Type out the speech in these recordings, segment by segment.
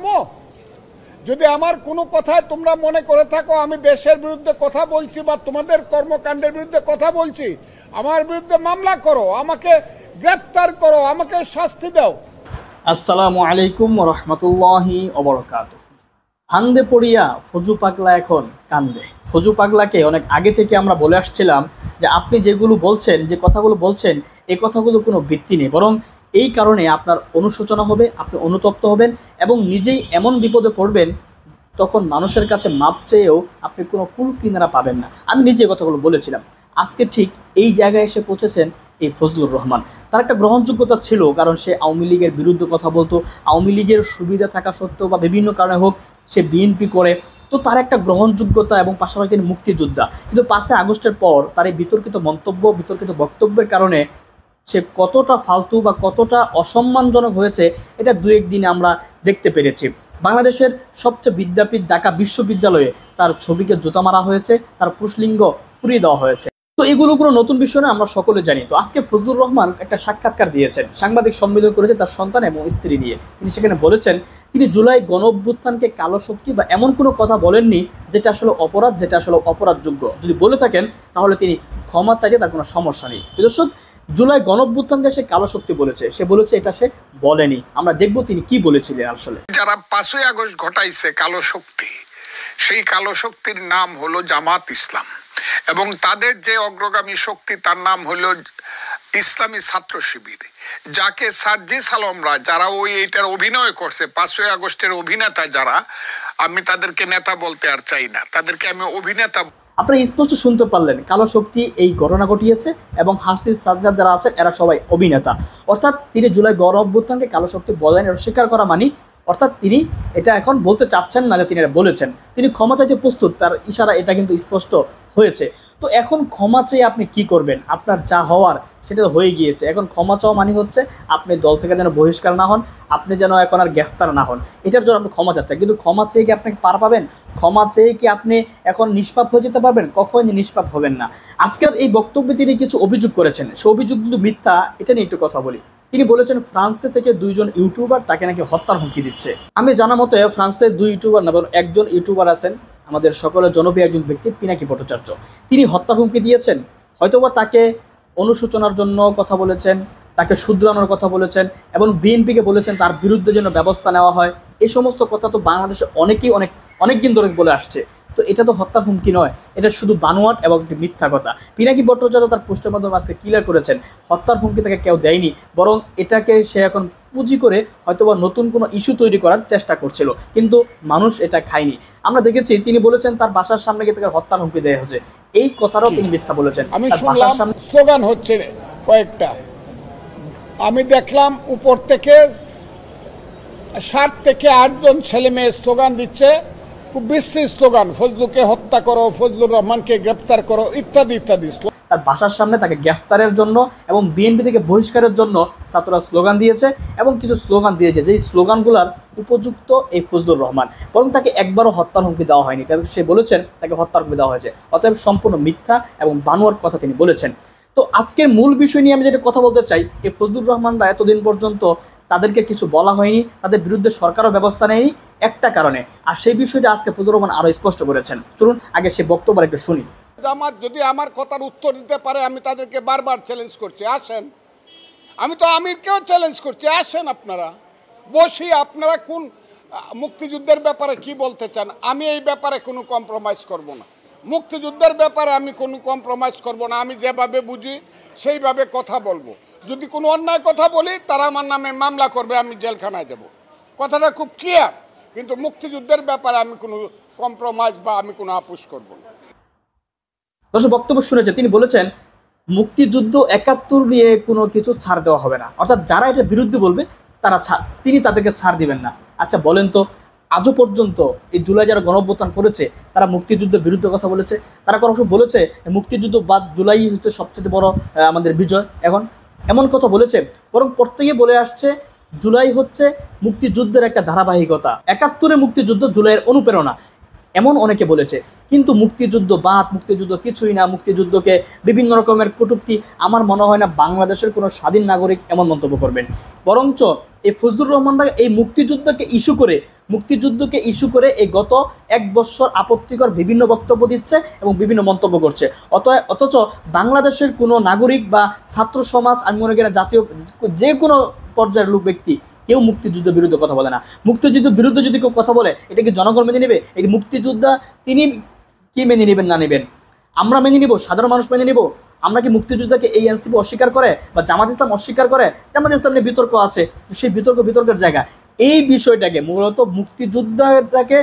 কাম্য? যদি আমার কোনো কথায় তোমরা মনে করে থাকো আমি দেশের বিরুদ্ধে কথা বলছি বা তোমাদের কর্মকাণ্ডের বিরুদ্ধে কথা বলছি, আমার বিরুদ্ধে মামলা করো, আমাকে গ্রেফতার করো, আমাকে শাস্তি দাও। আসসালামু আলাইকুম ওয়া রাহমাতুল্লাহি ওয়া বারাকাতুহু। ফান্দে পড়িয়া ফজু পাগলা এখন কান্দে। ফজু পাগলাকে অনেক আগে থেকে আমরা বলে আসছিলাম যে আপনি যেগুলো বলছেন, যে কথাগুলো বলছেন, এই কথাগুলো কোনো ভিত্তি নেই, বরং এই কারণে আপনার অনুশোচনা হবে, আপনি অনুতপ্ত হবেন এবং নিজেই এমন বিপদে পড়বেন তখন মানুষের কাছে মাপ চেয়েও আপনি কোনো কুল কিনারা পাবেন না। আমি নিজে কথাগুলো বলেছিলাম। আজকে ঠিক এই জায়গায় এসে পৌঁছেছেন এই ফজলুর রহমান। তার একটা গ্রহণযোগ্যতা ছিল, কারণ সে আওয়ামী লীগের বিরুদ্ধে কথা বলতো, আওয়ামী লীগের সুবিধা থাকা সত্ত্বেও বা বিভিন্ন কারণে হোক সে বিএনপি করে, তো তার একটা গ্রহণযোগ্যতা এবং পাশাপাশি তিনি মুক্তিযোদ্ধা। কিন্তু 5 আগস্টের পর তার এই বিতর্কিত মন্তব্য, বিতর্কিত বক্তব্যের কারণে সে কতটা ফালতু বা কতটা অসম্মানজনক হয়েছে এটা 2-1 দিনে আমরা দেখতে পেরেছি। বাংলাদেশের সবচেয়ে বিদ্যাপীঠ ঢাকা বিশ্ববিদ্যালয়ে তার ছবিকে জুতা মারা হয়েছে, তার পুরুষলিঙ্গ পুড়িয়ে দেওয়া হয়েছে। তো এগুলো কোনো নতুন বিষয় না, আমরা সকলে জানি। তো আজকে ফজলুর রহমান একটা সাক্ষাৎকার দিয়েছেন, সাংবাদিক সম্মেলন করেছে তার সন্তান এবং স্ত্রী নিয়ে। তিনি সেখানে বলেছেন তিনি জুলাই গণঅভ্যুত্থানকে কালো শক্তি বা এমন কোনো কথা বলেননি যেটা আসলে অপরাধ, যেটা আসলে অপরাধযোগ্য। যদি বলে থাকেন তাহলে তিনি ক্ষমা চাইতে তার কোনো সমস্যা নেই। দর্শক, জুলাই গণঅভ্যুত্থানকে সে কালো শক্তি বলেছে, সে বলেছে এটা সে বলেনি। আমরা দেখব তিনি কি বলেছিলেন। আসলে যারা 5 আগস্ট ঘটাইছে কালো শক্তি, সেই কালো শক্তির নাম হলো জামাত ইসলাম, এবং তাদের যে অগ্রগামী শক্তি তার নাম হলো ইসলামী ছাত্র শিবির, যাকে সার্জিস আলমরা যারা এইটার অভিনয় করছে, 5 আগস্টের অভিনেতা যারা, আমি তাদেরকে নেতা বলতে আর চাই না, তাদেরকে আমি অভিনেতা। আপনারা স্পষ্ট শুনতে পারলেন, কালো শক্তি এই ঘটনা ঘটিয়েছে এবং হাসিন সাজ্জাদ যারা আছেন এরা সবাই অভিনেতা। অর্থাৎ তিনি জুলাই গণঅভ্যুত্থানকে কালো শক্তি বলেন, এটা স্বীকার করা মানি, অর্থাৎ তিনি এটা এখন বলতে চাচ্ছেন না যে তিনি এটা বলেছেন। তিনি ক্ষমা চাইতে প্রস্তুত, তার ইশারা এটা কিন্তু স্পষ্ট হয়েছে। তো এখন ক্ষমা চেয়ে আপনি কি করবেন? আপনার যা হওয়ার সেটা তো হয়ে গিয়েছে। এখন ক্ষমা চাওয়া মানে হচ্ছে আপনি দল থেকে যেন বহিষ্কার না হন, আপনি যেন এখন আর গ্রেফতার না হন, এটার জন্য আপনি ক্ষমা চাচ্ছেন। কিন্তু ক্ষমা চেয়ে কি আপনি পার পাবেন? ক্ষমা চেয়ে কি আপনি এখন নিষ্পাপ হয়ে যেতে পারবেন? কখনই নিষ্পাপ হবেন না। আজকের এই বক্তব্যে তিনি কিছু অভিযোগ করেছেন, সে অভিযোগ কিন্তু মিথ্যা, এটা নিয়ে একটু কথা বলি। তিনি বলেছেন ফ্রান্সে থেকে 2 জন ইউটিউবার তাকে নাকি হত্যার হুমকি দিচ্ছে। আমি জানা মতে ফ্রান্সে 2 ইউটিউবার না, বরং একজন ইউটিউবার আছেন, আমাদের সকলের জনপ্রিয় একজন ব্যক্তি পিনাকি ভট্টাচার্য। তিনি হত্যার হুমকি দিয়েছেন। হয়তোবা তাকে অনুশোচনার জন্য কথা বলেছেন, তাকে শুধরানোর কথা বলেছেন এবং বিএনপিকে বলেছেন তার বিরুদ্ধে যেন ব্যবস্থা নেওয়া হয়। এই সমস্ত কথা তো বাংলাদেশে অনেকেই অনেক দিন ধরে বলে আসছে। তো এটা তো হত্যা হুমকি নয়, এটা শুধু বানোয়াট এবং একটি মিথ্যা কথা। পিনাকি ভট্টাচার্য তার পোস্টের মাধ্যমে আজকে ক্লিয়ার করেছেন হত্যার হুমকি তাকে কেউ দেয়নি, বরং এটাকে সে এখন পুঁজি করে হয়তোবা নতুন কোনো ইস্যু তৈরি করার চেষ্টা করছিল, কিন্তু মানুষ এটা খায়নি। আমরা দেখেছি তিনি বলেছেন তার বাসার সামনে গিয়ে তাকে হত্যার হুমকি দেওয়া হচ্ছে, এই কথাটাও তিনি মিথ্যা বলেছেন। আমি শুনলাম স্লোগান হচ্ছে কয়েকটা, আমি দেখলাম উপর থেকে 7 থেকে 8 জন ছেলে মেয়ে স্লোগান দিচ্ছে, খুব বিশ্রী স্লোগান, ফজলুকে হত্যা করো, ফজলুর রহমানকে গ্রেফতার করো, ইত্যাদি ইত্যাদি। তার বাসার সামনে তাকে গ্রেফতারের জন্য এবং বিএনপি থেকে বহিষ্কারের জন্য ছাত্ররা স্লোগান দিয়েছে এবং কিছু স্লোগান দিয়েছে, যেই স্লোগানগুলোর উপযুক্ত এই ফজলুর রহমান, বরং তাকে একবারও হত্যার হুমকি দেওয়া হয়নি, কারণ সে বলেছেন তাকে হত্যার হুমকি দেওয়া হয়েছে। অতএব সম্পূর্ণ মিথ্যা এবং বানোয়ার কথা তিনি বলেছেন। তো আজকের মূল বিষয় নিয়ে আমি যেটা কথা বলতে চাই, এই ফজলুর রহমানরা এতদিন পর্যন্ত তাদেরকে কিছু বলা হয়নি, তাদের বিরুদ্ধে সরকারও ব্যবস্থা নেয়নি একটা কারণে, আর সেই বিষয়টা আজকে ফজলুর রহমান আরও স্পষ্ট করেছেন। চলুন আগে সে বক্তব্য একটু শুনি। জামাত যদি আমার কথার উত্তর দিতে পারে, আমি তাদেরকে বারবার চ্যালেঞ্জ করছি, আসেন। আমি তো আমিরকেও চ্যালেঞ্জ করছি, আসেন আপনারা বসি, আপনারা কোন মুক্তিযুদ্ধের ব্যাপারে কি বলতে চান, আমি এই ব্যাপারে কোনো কম্প্রোমাইজ করব না। মুক্তিযুদ্ধের ব্যাপারে আমি কোনো কম্প্রোমাইজ করব না, আমি যেভাবে বুঝি সেইভাবে কথা বলবো। যদি কোনো অন্যায় কথা বলি তারা আমার নামে মামলা করবে, আমি জেলখানায় যাব, কথাটা খুব ক্লিয়ার। কিন্তু মুক্তিযুদ্ধের ব্যাপারে আমি কোনো কম্প্রোমাইজ বা আমি কোনো আপোষ করব না। দর্শক, বক্তব্য শুনেছে, তিনি বলেছেন মুক্তিযুদ্ধ 71 নিয়ে কোনো কিছু ছাড় দেওয়া হবে না, অর্থাৎ যারা এটার বিরুদ্ধে বলবে তারা তিনি তাদেরকে ছাড় দিবেন না। আচ্ছা বলেন তো, আজও পর্যন্ত এই জুলাই যারা গণঅভ্যুত্থান করেছে তারা মুক্তিযুদ্ধের বিরুদ্ধে কথা বলেছে? তারা কখনো বলেছে মুক্তিযুদ্ধ বাদ জুলাই হচ্ছে সবচেয়ে বড় আমাদের বিজয়? এখন এমন কথা বলেছে? বরং প্রত্যেকে বলে আসছে জুলাই হচ্ছে মুক্তিযুদ্ধের একটা ধারাবাহিকতা, 71-এ মুক্তিযুদ্ধ জুলাইয়ের অনুপ্রেরণা, এমন অনেকে বলেছে। কিন্তু মুক্তিযুদ্ধ বাদ, মুক্তিযুদ্ধ কিছুই না, মুক্তিযুদ্ধকে বিভিন্ন রকমের কটূক্তি, আমার মনে হয় না বাংলাদেশের কোনো স্বাধীন নাগরিক এমন মন্তব্য করবেন। বরঞ্চ এই ফজলুর রহমানরা এই মুক্তিযুদ্ধকে ইস্যু করে মুক্তিযুদ্ধকে ইস্যু করে এই গত 1 বছর আপত্তিকর বিভিন্ন বক্তব্য দিচ্ছে এবং বিভিন্ন মন্তব্য করছে। অথচ বাংলাদেশের কোনো নাগরিক বা ছাত্র সমাজ, আমি মনে করি জাতীয় যে কোনো পর্যায়ের লোক ব্যক্তি কেউ মুক্তিযুদ্ধের বিরুদ্ধে কথা বলে না। মুক্তিযুদ্ধের বিরুদ্ধে যদি কেউ কথা বলে এটা কি জনগণ মেনে নেবে? এই মুক্তিযোদ্ধা তিনি কি মেনে নেবেন না নেবেন? আমরা মেনে নিব? সাধারণ মানুষ মেনে নিব? আমরা কি মুক্তিযোদ্ধাকে এই এনসিপি অস্বীকার করে বা জামাত ইসলাম অস্বীকার করে? জামাত ইসলাম নিয়ে বিতর্ক আছে, সেই বিতর্কের জায়গা। এই বিষয়টাকে মূলত মুক্তিযোদ্ধাটাকে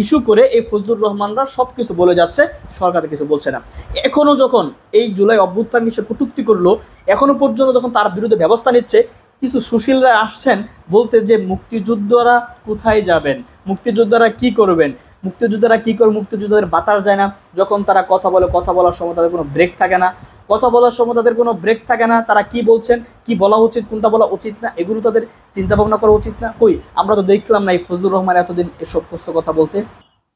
ইস্যু করে এই ফজলুর রহমানরা সব কিছু বলে যাচ্ছে, সরকার কিছু বলছে না। এখনও যখন এই জুলাই অভ্যুত্থান সে কটূক্তি করলো, এখনও পর্যন্ত যখন তার বিরুদ্ধে ব্যবস্থা নিচ্ছে, কিছু সুশীলরা আসছেন বলতে যে মুক্তিযোদ্ধারা কোথায় যাবেন, মুক্তিযোদ্ধারা কি করবেন, মুক্তিযোদ্ধারা কী করে, মুক্তিযোদ্ধাদের বাতাস যায় না। যখন তারা কথা বলে, কথা বলার সময় তাদের কোনো ব্রেক থাকে না, কথা বলার সময় তাদের কোনো ব্রেক থাকে না। তারা কি বলছেন, কি বলা উচিত, কোনটা বলা উচিত না, এগুলো তাদের চিন্তা ভাবনা করা উচিত না? কই, আমরা তো দেখলাম না এই ফজলুর রহমান এতদিন এসব কথা বলতে।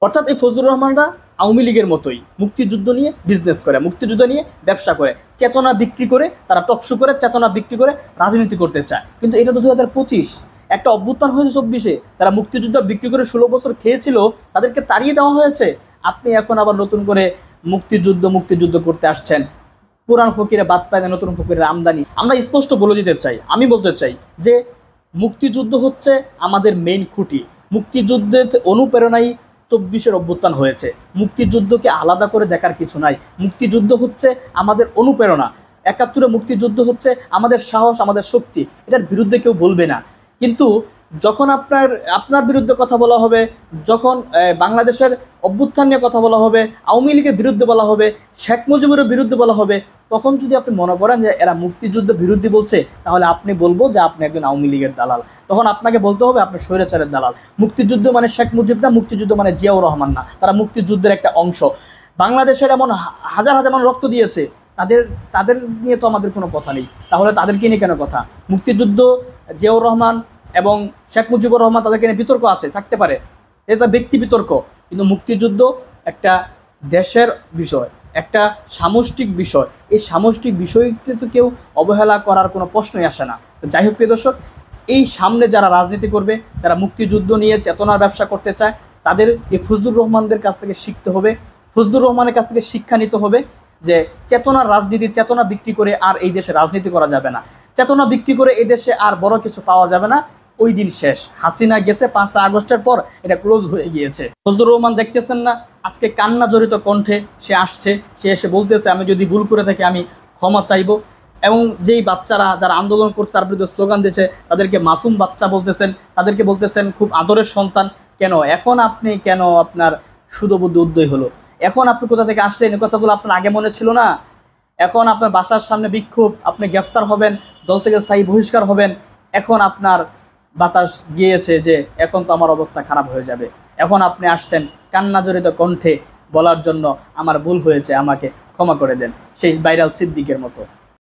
অর্থাৎ এই ফজলুর রহমানরা আওয়ামী লীগের মতোই মুক্তিযুদ্ধ নিয়ে বিজনেস করে, মুক্তিযুদ্ধ নিয়ে ব্যবসা করে, চেতনা বিক্রি করে, তারা টকশো করে চেতনা বিক্রি করে রাজনীতি করতে চায়। কিন্তু এটা তো 2025, একটা অভ্যুত্থান হয়েছে 24-এ, তারা মুক্তিযুদ্ধ বিক্রি করে 16 বছর খেয়েছিল, তাদেরকে তাড়িয়ে দেওয়া হয়েছে। আপনি এখন আবার নতুন করে মুক্তিযুদ্ধ করতে আসছেন। পুরান ফকিরে বাদ পায় না, নতুন ফকিরের আমদানি। আমরা স্পষ্ট বলে দিতে চাই, আমি বলতে চাই যে মুক্তিযুদ্ধ হচ্ছে আমাদের মেইন খুঁটি। মুক্তিযুদ্ধের অনুপ্রেরণাই 24-এর অভ্যুত্থান হয়েছে। মুক্তিযুদ্ধকে আলাদা করে দেখার কিছু নাই। মুক্তিযুদ্ধ হচ্ছে আমাদের অনুপ্রেরণা। 71-এ মুক্তিযুদ্ধ হচ্ছে আমাদের সাহস, আমাদের শক্তি। এটার বিরুদ্ধে কেউ বলবে না। কিন্তু যখন আপনার বিরুদ্ধে কথা বলা হবে, যখন বাংলাদেশের অভ্যুত্থান নিয়ে কথা বলা হবে, আওয়ামী লীগের বিরুদ্ধে বলা হবে, শেখ মুজিবের বিরুদ্ধে বলা হবে, তখন যদি আপনি মনে করেন যে এরা মুক্তিযুদ্ধ বিরোধী বলছে, তাহলে আপনি বলবো যে আপনি একজন আওয়ামী লীগের দালাল। তখন আপনাকে বলতে হবে আপনি স্বৈরাচারের দালাল। মুক্তিযুদ্ধ মানে শেখ মুজিব না, মুক্তিযুদ্ধ মানে জিয়াউর রহমান না, তারা মুক্তিযুদ্ধের একটা অংশ। বাংলাদেশের এমন হাজার হাজার মানুষ রক্ত দিয়েছে, তাদের নিয়ে তো আমাদের কোনো কথা নেই। তাহলে তাদেরকে নিয়ে কেন কথা? মুক্তিযুদ্ধ, জিয়াউর রহমান এবং শেখ মুজিবুর রহমান, তাদেরকে নিয়ে বিতর্ক আছে, থাকতে পারে, এটা ব্যক্তি বিতর্ক। কিন্তু মুক্তিযুদ্ধ একটা দেশের বিষয়, একটা সামষ্টিক বিষয়। এই সামষ্টিক বিষয়টি তো কেউ অবহেলা করার কোনো প্রশ্নই আসে না। যাই হোক প্রিয় দর্শক, এই সামনে যারা রাজনীতি করবে, যারা মুক্তিযুদ্ধ নিয়ে চেতনার ব্যবসা করতে চায়, তাদের এই ফজলুর রহমানদের কাছ থেকে শিখতে হবে, ফজলুর রহমানের কাছ থেকে শিক্ষা নিতে হবে যে চেতনার রাজনীতি, চেতনা বিক্রি করে আর এই দেশে রাজনীতি করা যাবে না। চেতনা বিক্রি করে এই দেশে আর বড় কিছু পাওয়া যাবে না। ওই দিন শেষ। হাসিনা গেছে, 5 আগস্টের পর এটা ক্লোজ হয়ে গিয়েছে। ফজলুর রহমান দেখতেছেন না, আজকে কান্না জড়িত কণ্ঠে সে আসছে, সে এসে বলতেছে আমি যদি ভুল করে থাকি আমি ক্ষমা চাইব। এবং যেই বাচ্চারা যারা আন্দোলন করতে তার বিরুদ্ধে স্লোগান দিয়েছে, তাদেরকে মাসুম বাচ্চা বলতেছেন, তাদেরকে বলতেছেন খুব আদরের সন্তান। কেন এখন আপনি আপনার সুদবুদ্ধি উদয় হলো? এখন আপনি কোথা থেকে আসলেন? এই কথাগুলো আপনার আগে মনে ছিল না? এখন আপনার বাসার সামনে বিক্ষোভ, আপনি গ্রেফতার হবেন, দল থেকে স্থায়ী বহিষ্কার হবেন। এখন আপনার বাতাস গিয়েছে যে এখন তো আমার অবস্থা খারাপ হয়ে যাবে। এখন আপনি আসছেন কান্না জড়িত কণ্ঠে বলার জন্য আমার ভুল হয়েছে, আমাকে ক্ষমা করে দেন, সেই ভাইরাল সিদ্দিকের মতো।